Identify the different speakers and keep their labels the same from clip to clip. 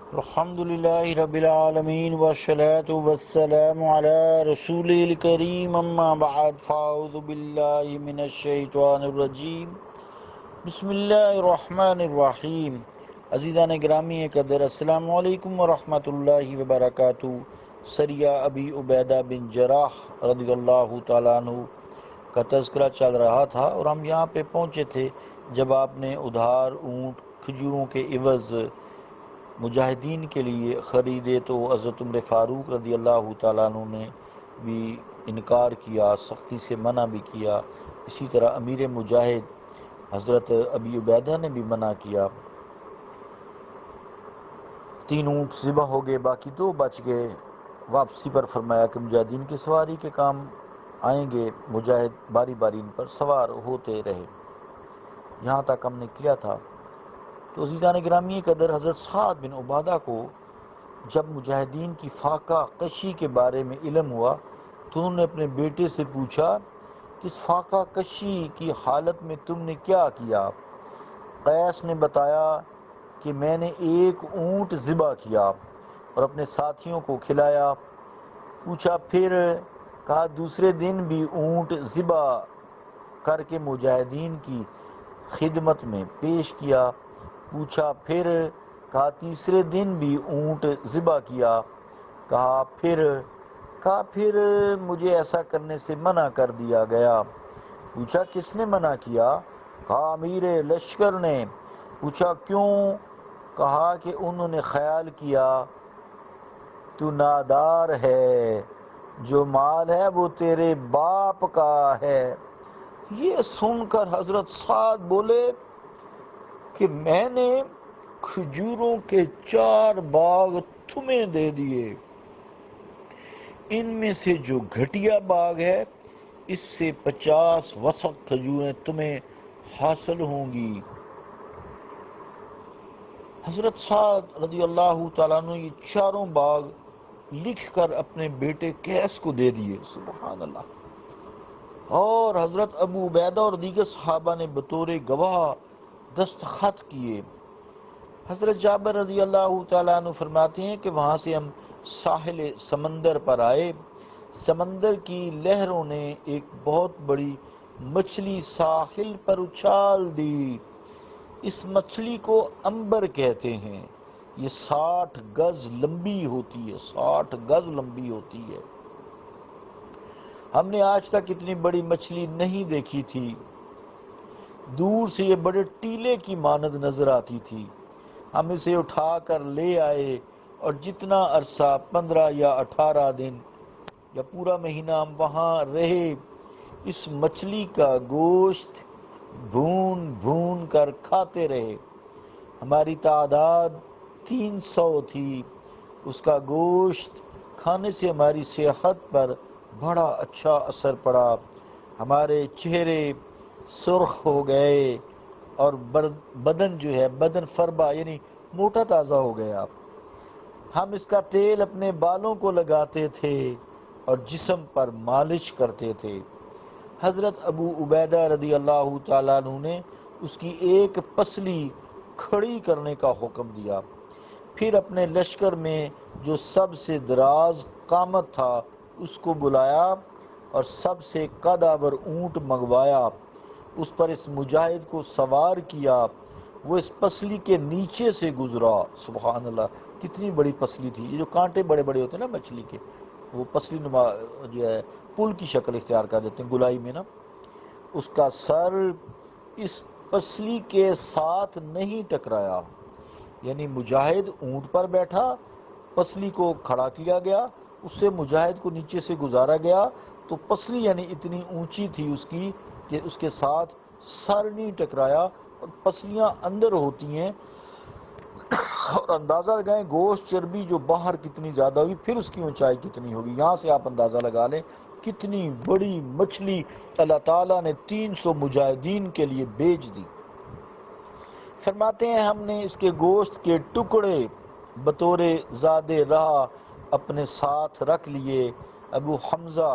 Speaker 1: الحمد للہ رب العالمین والصلاة والسلام علی رسول الکریم اما بعد فاعوذ باللہ من الشیطان الرجیم بسم اللہ الرحمن الرحیم۔ عزیزان گرامی قدر، السلام علیکم ورحمۃ اللہ وبرکاتہ۔ سریہ ابی عبیدہ بن جراح رضی اللہ تعالیٰ عنہ کا تذکرہ چل رہا تھا اور ہم یہاں پہ پہنچے تھے جب آپ نے ادھار اونٹ کھجوروں کے عوض مجاہدین کے لیے خریدے تو حضرت عمر فاروق رضی اللہ تعالیٰ عنہ نے بھی انکار کیا، سختی سے منع بھی کیا۔ اسی طرح امیر مجاہد حضرت ابی عبیدہ نے بھی منع کیا۔ 3 اونٹ ذبح ہو گئے، باقی 2 بچ گئے۔ واپسی پر فرمایا کہ مجاہدین کی سواری کے کام آئیں گے، مجاہد باری باری ان پر سوار ہوتے رہے۔ یہاں تک ہم نے کیا تھا۔ تو عزیزان گرامی قدر، حضرت سعد بن عبادہ کو جب مجاہدین کی فاقہ کشی کے بارے میں علم ہوا تو انہوں نے اپنے بیٹے سے پوچھا کہ اس فاقہ کشی کی حالت میں تم نے کیا کیا؟ قیس نے بتایا کہ میں نے 1 اونٹ ذبح کیا اور اپنے ساتھیوں کو کھلایا۔ پوچھا پھر؟ کہا دوسرے دن بھی اونٹ ذبح کر کے مجاہدین کی خدمت میں پیش کیا۔ پوچھا پھر؟ کہا تیسرے دن بھی اونٹ ذبح کیا۔ کہا پھر مجھے ایسا کرنے سے منع کر دیا گیا۔ پوچھا کس نے منع کیا؟ کہا امیر لشکر نے۔ پوچھا کیوں؟ کہا کہ انہوں نے خیال کیا تو نادار ہے، جو مال ہے وہ تیرے باپ کا ہے۔ یہ سن کر حضرت سعد بولے کہ میں نے کھجوروں کے 4 باغ تمہیں دے دیے، ان میں سے جو گھٹیا باغ ہے اس سے 50 وسق کھجوریں تمہیں حاصل ہوں گی۔ حضرت سعد رضی اللہ تعالیٰ عنہ یہ 4 باغ لکھ کر اپنے بیٹے قیس کو دے دیے، سبحان اللہ۔ اور حضرت ابو عبیدہ اور دیگر صحابہ نے بطور گواہ دستخط کیے۔ حضرت جابر رضی اللہ تعالیٰ عنہ فرماتے ہیں کہ وہاں سے ہم ساحل سمندر پر آئے۔ سمندر کی لہروں نے ایک بہت بڑی مچھلی ساحل پر اچھال دی۔ اس مچھلی کو عنبر کہتے ہیں۔ یہ 60 گز لمبی ہوتی ہے، 60 گز لمبی ہوتی ہے۔ ہم نے آج تک اتنی بڑی مچھلی نہیں دیکھی تھی۔ دور سے یہ بڑے ٹیلے کی مانند نظر آتی تھی۔ ہم اسے اٹھا کر لے آئے اور جتنا عرصہ 15 یا 18 دن یا پورا مہینہ ہم وہاں رہے، اس مچھلی کا گوشت بھون بھون کر کھاتے رہے۔ ہماری تعداد 300 تھی۔ اس کا گوشت کھانے سے ہماری صحت پر بڑا اچھا اثر پڑا۔ ہمارے چہرے سرخ ہو گئے اور بدن جو ہے بدن فربا یعنی موٹا تازہ ہو گیا۔ ہم اس کا تیل اپنے بالوں کو لگاتے تھے اور جسم پر مالش کرتے تھے۔ حضرت ابو عبیدہ رضی اللہ تعالیٰ عنہ نے اس کی 1 پسلی کھڑی کرنے کا حکم دیا۔ پھر اپنے لشکر میں جو سب سے دراز قامت تھا اس کو بلایا اور سب سے قدآور اونٹ منگوایا۔ اس پر اس مجاہد کو سوار کیا۔ وہ اس پسلی کے نیچے سے گزرا، سبحان اللہ۔ کتنی بڑی پسلی تھی! یہ جو کانٹے بڑے بڑے ہوتے ہیں نا مچھلی کے، وہ پسلی نما جو ہے پل کی شکل اختیار کر دیتے ہیں گلائی میں نا۔ اس کا سر اس پسلی کے ساتھ نہیں ٹکرایا، یعنی مجاہد اونٹ پر بیٹھا، پسلی کو کھڑا کیا گیا، اس سے مجاہد کو نیچے سے گزارا گیا تو پسلی یعنی اتنی اونچی تھی اس کی کہ اس کے ساتھ سر نہیں ٹکرایا۔ اور پسلیاں اندر ہوتی ہیں اور اندازہ لگائیں گوشت چربی جو باہر کتنی زیادہ ہوگی، پھر اس کی اونچائی کتنی ہوگی۔ یہاں سے آپ اندازہ لگا لیں کتنی بڑی مچھلی اللہ تعالیٰ نے 300 مجاہدین کے لیے بھیج دی۔ فرماتے ہیں ہم نے اس کے گوشت کے ٹکڑے بطور زاد راہ اپنے ساتھ رکھ لیے۔ ابو حمزہ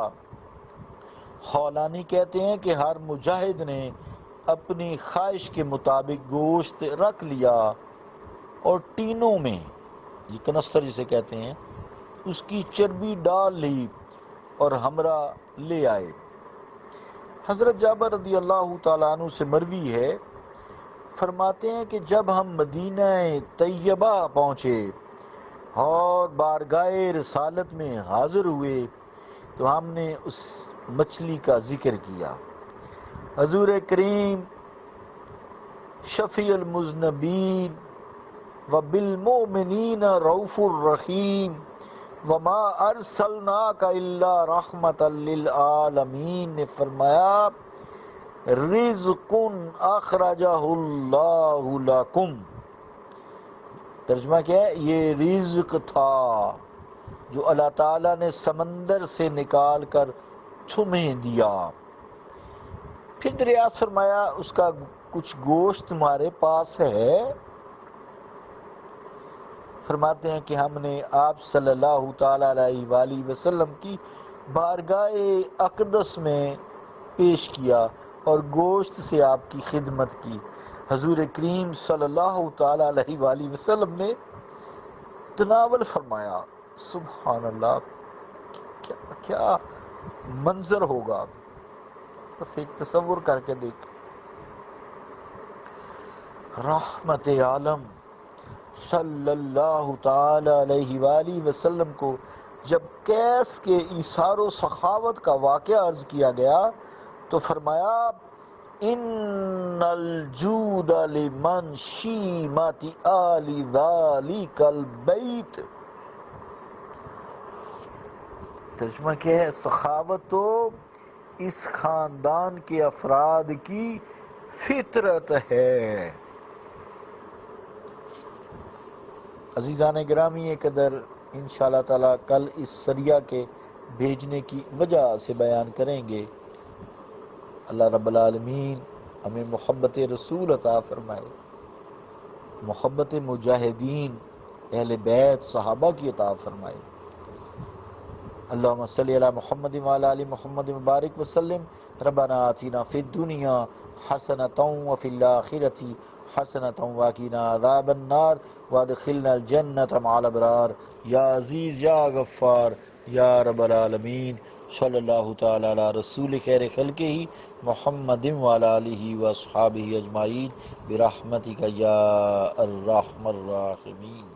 Speaker 1: خولانی کہتے ہیں کہ ہر مجاہد نے اپنی خواہش کے مطابق گوشت رکھ لیا اور ٹینوں میں یہ کنستر جسے کہتے ہیں، اس کی چربی ڈال لی اور ہمراہ لے آئے۔ حضرت جابر رضی اللہ تعالیٰ عنہ سے مروی ہے، فرماتے ہیں کہ جب ہم مدینہ طیبہ پہنچے اور بارگاہ رسالت میں حاضر ہوئے تو ہم نے اس مچھلی کا ذکر کیا۔ حضور کریم شفیع المذنبین وبالمؤمنین رؤوف الرحیم وما ارسلناک الا رحمتا للعالمین نے فرمایا رزق اخرجہ اللہ لکم۔ ترجمہ کیا ہے؟ یہ رزق تھا جو اللہ تعالیٰ نے سمندر سے نکال کر تمہیں دیا۔ پھر دریافت فرمایا اس کا کچھ گوشت تمہارے پاس ہے؟ فرماتے ہیں کہ ہم نے آپ صلی اللہ تعالی علیہ وآلہ وسلم کی بارگاہ اقدس میں پیش کیا اور گوشت سے آپ کی خدمت کی۔ حضور کریم صلی اللہ تعالی علیہ وآلہ وسلم نے تناول فرمایا۔ سبحان اللہ، کیا منظر ہوگا، بس ایک تصور کر کے دیکھ۔ رحمت عالم صلی اللہ تعالی علیہ وآلہ وسلم کو جب کیس کے ایثار و سخاوت کا واقعہ عرض کیا گیا تو فرمایا ان الجود لمن شیمت آل ذالک البیت۔ ترجمہ کیا ہے؟ سخاوت تو اس خاندان کے افراد کی فطرت ہے۔ عزیزان گرامی، ایک قدر انشاءاللہ تعالی کل اس سریہ کے بھیجنے کی وجہ سے بیان کریں گے۔ اللہ رب العالمین ہمیں محبت رسول عطا فرمائے، محبت مجاہدین اہل بیت صحابہ کی عطا فرمائے۔ اللہم صلی علی محمد وعلی آل محمد مبارک وسلم۔ ربنا آتینا فی الدنیا حسنۃ وفی الآخرۃ حسنۃ وقنا عذاب النار وادخلنا الجنۃ مع الابرار یا عزیز یا غفار یا رب العالمین۔ صلی اللہ تعالی علی رسول خیر خلقہ محمد وعلی آلہ واصحابہ اجمعین برحمتک یا ارحم الراحمین۔